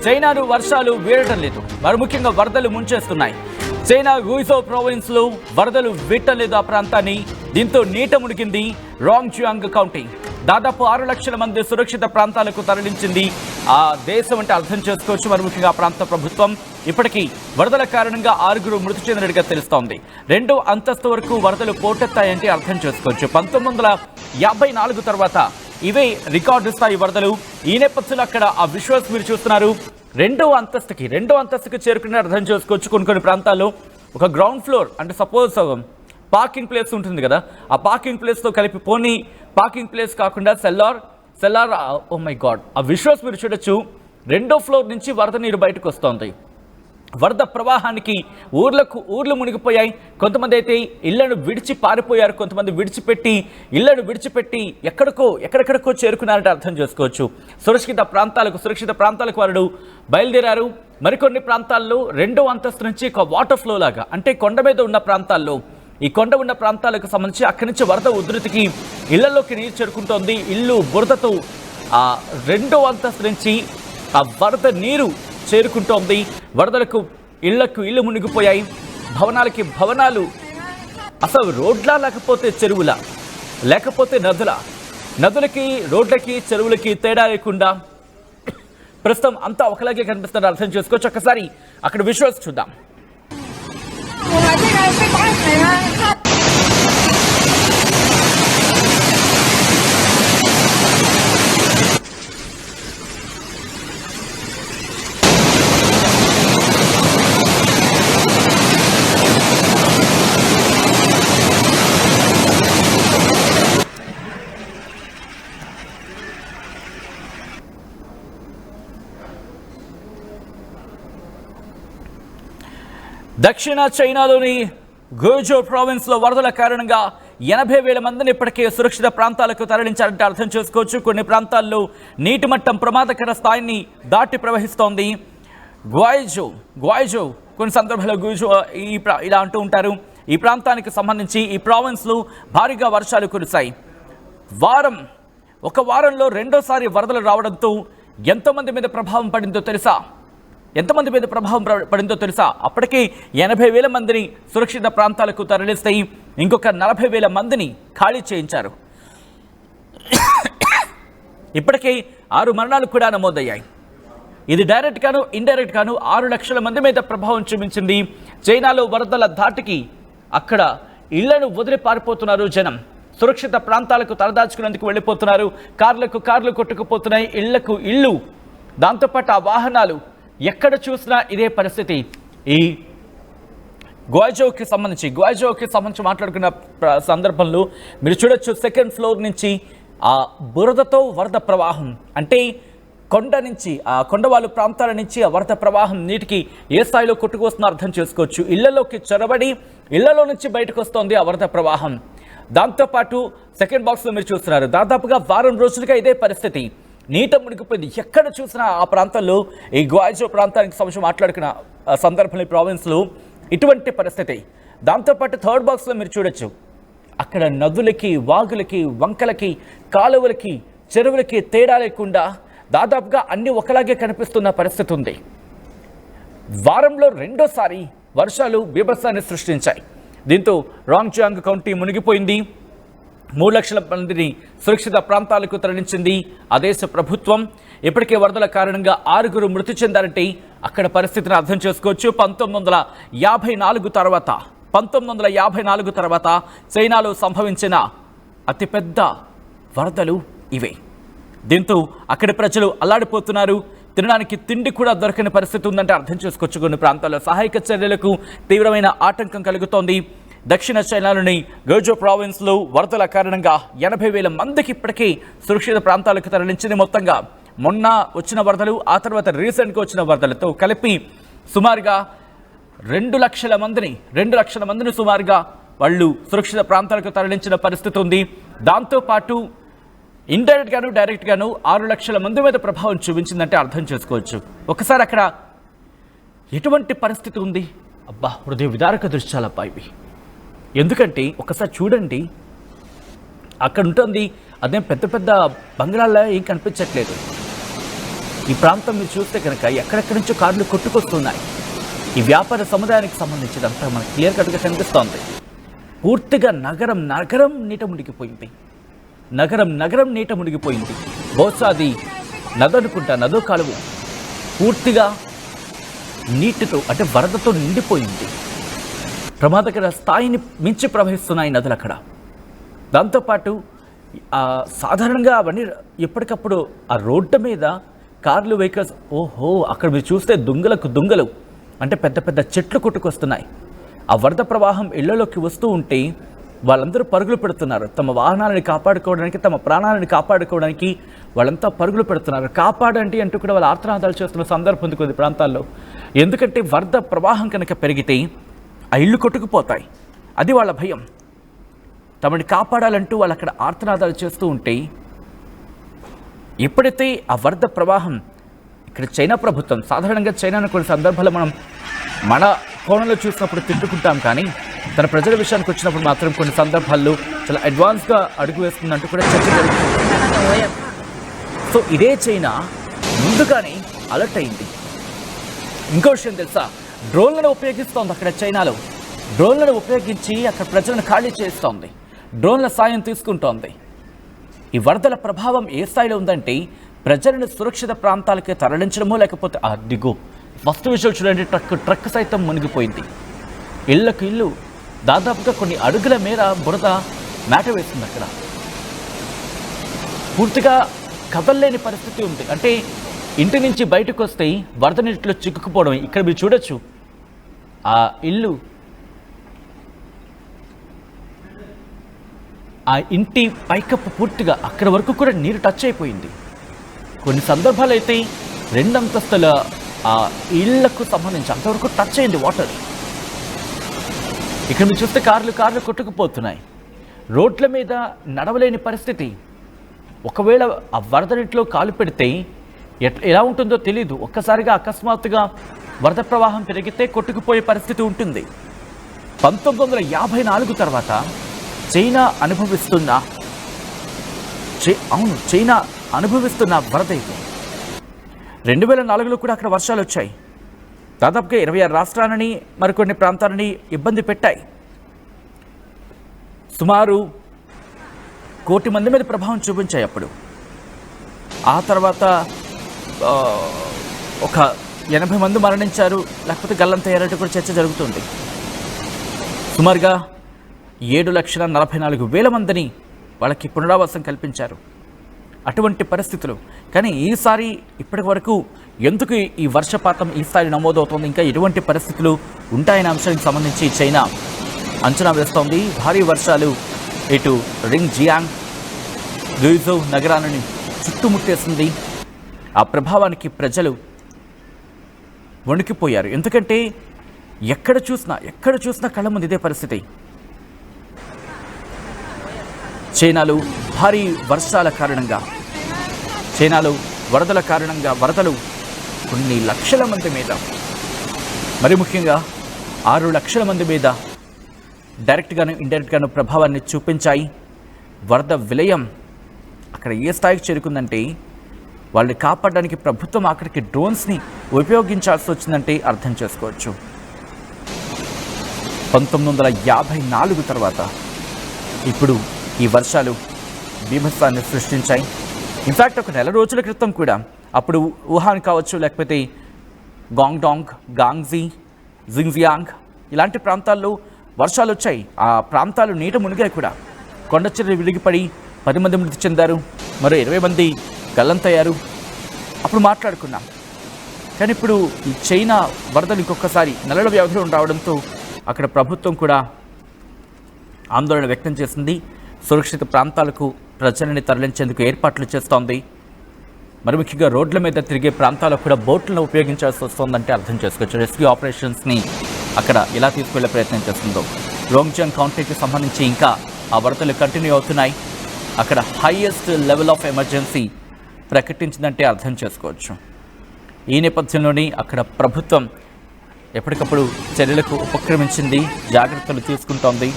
చైనాను వర్షాలు వీడటం లేదు. మరి ముఖ్యంగా వరదలు ముంచేస్తున్నాయి. చైనా గుయిజో ప్రావిన్స్ లో వరదలు వీడలేదు ఆ ప్రాంతాన్ని. దీంతో నీట మునిగింది రాంగ్జియాంగ్ కౌంటీ. దాదాపు 6 లక్షల మంది సురక్షిత ప్రాంతాలకు తరలించింది ఆ దేశం అంటే అర్థం చేసుకోవచ్చు. మరి ముఖ్యంగా ఆ ప్రాంత ప్రభుత్వం ఇప్పటికీ వరదల కారణంగా 6 మృతి చెందినట్టుగా తెలుస్తోంది. 2వ అంతస్తు వరకు వరదలు పోటెత్తాయంటే అర్థం చేసుకోవచ్చు. 1954 తర్వాత ఇవే రికార్డు స్థాయి వరదలు. ఈ నేపథ్యంలో అక్కడ ఆ విజువల్స్ మీరు చూస్తున్నారు. 2వ అంతస్తుకి చేరుకుని అర్థం చేసుకోవచ్చు. కొన్ని ప్రాంతాల్లో ఒక గ్రౌండ్ ఫ్లోర్ అంటే సపోజ్ పార్కింగ్ ప్లేస్ ఉంటుంది కదా, ఆ పార్కింగ్ ప్లేస్తో కలిపి పోనీ పార్కింగ్ ప్లేస్ కాకుండా సెల్లార్ ఓ మై గాడ్, ఆ విజువల్స్ మీరు చూడొచ్చు. 2వ ఫ్లోర్ నుంచి వరద నీరు బయటకు వస్తుంది. వరద ప్రవాహానికి ఊర్లు మునిగిపోయాయి. కొంతమంది అయితే ఇళ్లను విడిచి పారిపోయారు. కొంతమంది ఇళ్లను విడిచిపెట్టి ఎక్కడెక్కడికో చేరుకున్నారంటే అర్థం చేసుకోవచ్చు. సురక్షిత ప్రాంతాలకు వారు బయలుదేరారు. మరికొన్ని ప్రాంతాల్లో 2వ అంతస్తు నుంచి ఒక వాటర్ ఫ్లో లాగా అంటే కొండ మీద ఉన్న ప్రాంతాల్లో ఉన్న ప్రాంతాలకు సంబంధించి అక్కడి నుంచి వరద ఉధృతికి ఇళ్లలోకి నీరు చేరుకుంటోంది. ఇల్లు బురదతో ఆ 2వ అంతస్తు నుంచి ఆ వరద నీరు చేరుకుంటోంది. వరదలకు ఇళ్లు మునిగిపోయాయి. భవనాలు అసలు రోడ్లా లేకపోతే చెరువులా, లేకపోతే నదులకి రోడ్లకి చెరువులకి తేడా లేకుండా ప్రస్తుతం అంతా ఒకలాగే కనిపిస్తున్నారు అర్థం చేసుకోవచ్చు. ఒక్కసారి అక్కడ విజువల్స్ చూద్దాం. దక్షిణ చైనాలోని గుయిజో ప్రావిన్స్ లో వరదల కారణంగా 80,000 మందిని ఇప్పటికే సురక్షిత ప్రాంతాలకు తరలించారంటే అర్థం చేసుకోవచ్చు. కొన్ని ప్రాంతాల్లో నీటి మట్టం ప్రమాదకర స్థాయిని దాటి ప్రవహిస్తోంది. గ్వాయిజో కొన్ని సందర్భాల్లో గుయిజో ఇలా అంటూ ఉంటారు. ఈ ప్రాంతానికి సంబంధించి ఈ ప్రావిన్స్లో భారీగా వర్షాలు కురిశాయి. ఒక వారంలో రెండోసారి వరదలు రావడంతో ఎంతమంది మీద ప్రభావం పడిందో తెలుసా? అప్పటికే 80,000 మందిని సురక్షిత ప్రాంతాలకు తరలిస్తాయి. ఇంకొక 40,000 మందిని ఖాళీ చేయించారు. ఇప్పటికే 6 మరణాలు కూడా నమోదయ్యాయి. ఇది డైరెక్ట్ గాను ఇండైరెక్ట్ గాను 6 లక్షల మంది మీద ప్రభావం చూపించింది. చైనాలో వరదల ధాటికి అక్కడ ఇళ్లను వదిలి పారిపోతున్నారు జనం. సురక్షిత ప్రాంతాలకు తలదాచుకునేందుకు వెళ్ళిపోతున్నారు. కార్లు కొట్టుకుపోతున్నాయి, ఇళ్లు. దాంతోపాటు ఆ వాహనాలు ఎక్కడ చూసినా ఇదే పరిస్థితి. ఈ గ్వాయిజోకి సంబంధించి మాట్లాడుకున్న సందర్భంలో మీరు చూడొచ్చు. 2nd ఫ్లోర్ నుంచి ఆ బురదతో వరద ప్రవాహం అంటే కొండవాళ్ళు ప్రాంతాల నుంచి ఆ వరద ప్రవాహం నీటికి ఏ స్థాయిలో కొట్టుకొస్తుందో అర్థం చేసుకోవచ్చు. ఇళ్లలోకి చొరబడి ఇళ్లలో నుంచి బయటకు వస్తోంది ఆ వరద ప్రవాహం. దాంతోపాటు 2nd బాక్స్లో మీరు చూస్తున్నారు. దాదాపుగా వారం రోజులుగా ఇదే పరిస్థితి. నీట మునిగిపోయింది. ఎక్కడ చూసినా ఆ ప్రాంతంలో ఈ గ్వాయిజో ప్రాంతానికి సంబంధించి మాట్లాడుకున్న సందర్భంలో ప్రావిన్స్లో ఇటువంటి పరిస్థితి. దాంతోపాటు 3rd బాక్స్లో మీరు చూడొచ్చు. అక్కడ నదులకి, వాగులకి, వంకలకి, కాలువలకి, చెరువులకి తేడా లేకుండా దాదాపుగా అన్ని ఒకలాగే కనిపిస్తున్న పరిస్థితి ఉంది. వారంలో రెండోసారి వర్షాలు బీభత్సాన్ని సృష్టించాయి. దీంతో రాంగ్జియాంగ్ కౌంటీ మునిగిపోయింది. 3 లక్షల మందిని సురక్షిత ప్రాంతాలకు తరలించింది ఆ దేశ ప్రభుత్వం. ఇప్పటికే వరదల కారణంగా 6 మృతి చెందారంటే అక్కడ పరిస్థితిని అర్థం చేసుకోవచ్చు. 1954 తర్వాత చైనాలో సంభవించిన అతిపెద్ద వరదలు ఇవే. దీంతో అక్కడి ప్రజలు అల్లాడిపోతున్నారు. తినడానికి తిండి కూడా దొరకని పరిస్థితి ఉందంటే అర్థం చేసుకోవచ్చు. కొన్ని ప్రాంతాల్లో సహాయక చర్యలకు తీవ్రమైన ఆటంకం కలుగుతోంది. దక్షిణ చైనాలోని గుయిజో ప్రావిన్స్లో వరదల కారణంగా 80,000 మందికి ఇప్పటికీ సురక్షిత ప్రాంతాలకు తరలించింది. మొత్తంగా మొన్న వచ్చిన వరదలు, ఆ తర్వాత రీసెంట్గా వచ్చిన వరదలతో కలిపి సుమారుగా 2 లక్షల మందిని సుమారుగా వాళ్ళు సురక్షిత ప్రాంతాలకు తరలించిన పరిస్థితి ఉంది. దాంతోపాటు ఇండైరెక్ట్ గాను డైరెక్ట్ గాను 6 లక్షల మంది మీద ప్రభావం చూపించిందంటే అర్థం చేసుకోవచ్చు. ఒకసారి అక్కడ ఎటువంటి పరిస్థితి ఉంది? అబ్బా, హృదయ విదారక దృశ్యాలబ్బా ఇవి. ఎందుకంటే ఒకసారి చూడండి, అక్కడ ఉంటుంది అదేం పెద్ద పెద్ద బంగ్లాల్లో ఏం కనిపించట్లేదు. ఈ ప్రాంతం మీరు చూస్తే కనుక ఎక్కడెక్కడి నుంచో కార్లు కొట్టుకొస్తున్నాయి. ఈ వ్యాపార సముదాయానికి సంబంధించినంతా మనకు క్లియర్ కట్గా కనిపిస్తోంది. పూర్తిగా నగరం నీట మునిగిపోయింది. నగరం నీట మునిగిపోయింది. బహుశా అది నదనుకుంటా, నదో కాలువ పూర్తిగా నీటితో అంటే వరదతో నిండిపోయింది. ప్రమాదకర స్థాయిని మించి ప్రవహిస్తున్నాయి నదులు అక్కడ. దాంతోపాటు సాధారణంగా అవన్నీ ఎప్పటికప్పుడు ఆ రోడ్డు మీద కార్లు, వెహికల్స్, అక్కడ మీరు చూస్తే దుంగలు అంటే పెద్ద పెద్ద చెట్లు కొట్టుకొస్తున్నాయి. ఆ వరద ప్రవాహం ఇళ్లలోకి వస్తూ ఉంటే వాళ్ళందరూ పరుగులు పెడుతున్నారు. తమ వాహనాలను కాపాడుకోవడానికి, తమ ప్రాణాలను కాపాడుకోవడానికి వాళ్ళంతా పరుగులు పెడుతున్నారు. కాపాడండి అంటూ కూడా వాళ్ళు ఆర్తనాదాలు చేస్తున్న సందర్భం ఉంది కొన్ని ప్రాంతాల్లో. ఎందుకంటే వరద ప్రవాహం కనుక పెరిగితే ఆ ఇళ్ళు కొట్టుకుపోతాయి. అది వాళ్ళ భయం. తమని కాపాడాలంటూ వాళ్ళు అక్కడ ఆర్తనాదాలు చేస్తూ ఉంటే ఎప్పుడైతే ఆ వరద ప్రవాహం ఇక్కడ చైనా ప్రభుత్వం, సాధారణంగా చైనాను కొన్ని సందర్భాల్లో మనం మన కోణంలో చూసినప్పుడు తిట్టుకుంటాం, కానీ తన ప్రజల విషయానికి వచ్చినప్పుడు మాత్రం కొన్ని సందర్భాల్లో చాలా అడ్వాన్స్గా అడుగు వేస్తుందంటూ కూడా చర్చ జరుగుతుంది. సో ఇదే చైనా ముందుగానే అలర్ట్ అయింది. ఇంకో విషయం తెలుసా, డ్రోన్లను ఉపయోగిస్తోంది. అక్కడ చైనాలో డ్రోన్లను ఉపయోగించి అక్కడ ప్రజలను ఖాళీ చేస్తోంది. డ్రోన్ల సాయం తీసుకుంటోంది. ఈ వరదల ప్రభావం ఏ స్థాయిలో ఉందంటే ప్రజలను సురక్షిత ప్రాంతాలకి తరలించడమో, లేకపోతే దిగు ఫస్ట్ విషయం చూడండి, ట్రక్ సైతం మునిగిపోయింది. ఇళ్లకు ఇల్లు దాదాపుగా కొన్ని అడుగుల మేర బురద మేట వేస్తుంది. అక్కడ పూర్తిగా కదల్లేని పరిస్థితి ఉంది. అంటే ఇంటి నుంచి బయటకు వస్తే వరద నీటిలో చిక్కుకుపోవడం. ఇక్కడ మీరు చూడొచ్చు, ఆ ఇల్లు, ఆ ఇంటి పైకప్పు పూర్తిగా అక్కడి వరకు కూడా నీరు టచ్ అయిపోయింది. కొన్ని సందర్భాలు అయితే 2 అంతస్తుల ఆ ఇళ్లకు సంబంధించి అంతవరకు టచ్ అయింది వాటర్. ఇక్కడ మీరు చూస్తే కార్లు కొట్టుకుపోతున్నాయి. రోడ్ల మీద నడవలేని పరిస్థితి. ఒకవేళ ఆ వరద నీటిలో కాలు పెడితే ఎలా ఉంటుందో తెలీదు. ఒక్కసారిగా అకస్మాత్తుగా వరద ప్రవాహం పెరిగితే కొట్టుకుపోయే పరిస్థితి ఉంటుంది. 1954 తర్వాత చైనా అనుభవిస్తున్న వరద ఇది. 2004లో కూడా అక్కడ వర్షాలు వచ్చాయి. దాదాపుగా 26 రాష్ట్రాలని మరికొన్ని ప్రాంతాలని ఇబ్బంది పెట్టాయి. సుమారు 1 కోటి మంది మీద ప్రభావం చూపించాయి అప్పుడు. ఆ తర్వాత ఒక 80 మంది మరణించారు, లేకపోతే గల్లంతయ్యారంటూ కూడా చర్చ జరుగుతుంది. సుమారుగా 7,44,000 మందిని వాళ్ళకి పునరావాసం కల్పించారు. అటువంటి పరిస్థితులు. కానీ ఈసారి ఇప్పటి వరకు ఎందుకు ఈ వర్షపాతం ఈ స్థాయి నమోదవుతోంది, ఇంకా ఎటువంటి పరిస్థితులు ఉంటాయనే అంశానికి సంబంధించి చైనా అంచనా వేస్తోంది. భారీ వర్షాలు ఇటు రింగ్ జియాంగ్, గుయిజౌ నగరాలను చుట్టుముట్టేసింది. ఆ ప్రభావానికి ప్రజలు వణికిపోయారు. ఎందుకంటే ఎక్కడ చూసినా కళ్ళ ముందు ఇదే పరిస్థితి. చైనాలో భారీ వర్షాల కారణంగా, చైనాలో వరదల కారణంగా వరదలు కొన్ని లక్షల మంది మీద, మరి ముఖ్యంగా 6 లక్షల మంది మీద డైరెక్ట్గాను ఇండైరెక్ట్గాను ప్రభావాన్ని చూపించాయి. వరద విలయం అక్కడ ఏ స్థాయికి చేరుకుందంటే వాళ్ళని కాపాడడానికి ప్రభుత్వం అక్కడికి డ్రోన్స్ని ఉపయోగించాల్సి వచ్చిందంటే అర్థం చేసుకోవచ్చు. 1954 తర్వాత ఇప్పుడు ఈ వర్షాలు బీభత్సాన్ని సృష్టించాయి. ఇన్ఫ్యాక్ట్ ఒక 1 నెల రోజుల క్రితం కూడా అప్పుడు వుహాన్ కావచ్చు, లేకపోతే గాంగ్డాంగ్, గాంగ్జీ, జింగ్జియాంగ్ ఇలాంటి ప్రాంతాల్లో వర్షాలు వచ్చాయి. ఆ ప్రాంతాలు నీట మునిగాయి కూడా. కొండచర్యలు విరిగిపడి 10 మంది మృతి చెందారు, మరో 20 మంది గల్లంతయ్యారు. అప్పుడు మాట్లాడుకున్నాం. కానీ ఇప్పుడు ఈ చైనా వరదలు ఇంకొకసారి నెలల వ్యవధిలో రావడంతో అక్కడ ప్రభుత్వం కూడా ఆందోళన వ్యక్తం చేసింది. సురక్షిత ప్రాంతాలకు ప్రజలని తరలించేందుకు ఏర్పాట్లు చేస్తోంది. మరి ముఖ్యంగా రోడ్ల మీద తిరిగే ప్రాంతాలకు కూడా బోట్లను ఉపయోగించాల్సి వస్తుందంటే అర్థం చేసుకోవచ్చు. రెస్క్యూ ఆపరేషన్స్ని అక్కడ ఎలా తీసుకెళ్లే ప్రయత్నం చేస్తుందో. రోంగ్జియాంగ్ కౌంటీకి సంబంధించి ఇంకా ఆ వరదలు కంటిన్యూ అవుతున్నాయి. అక్కడ హైయెస్ట్ లెవెల్ ఆఫ్ ఎమర్జెన్సీ ప్రకటించిందంటే అర్థం చేసుకోవచ్చు. ఈ నేపథ్యంలోనే అక్కడ ప్రభుత్వం ఎప్పటికప్పుడు చర్యలకు ఉపక్రమించింది, జాగ్రత్తలు తీసుకుంటోంది.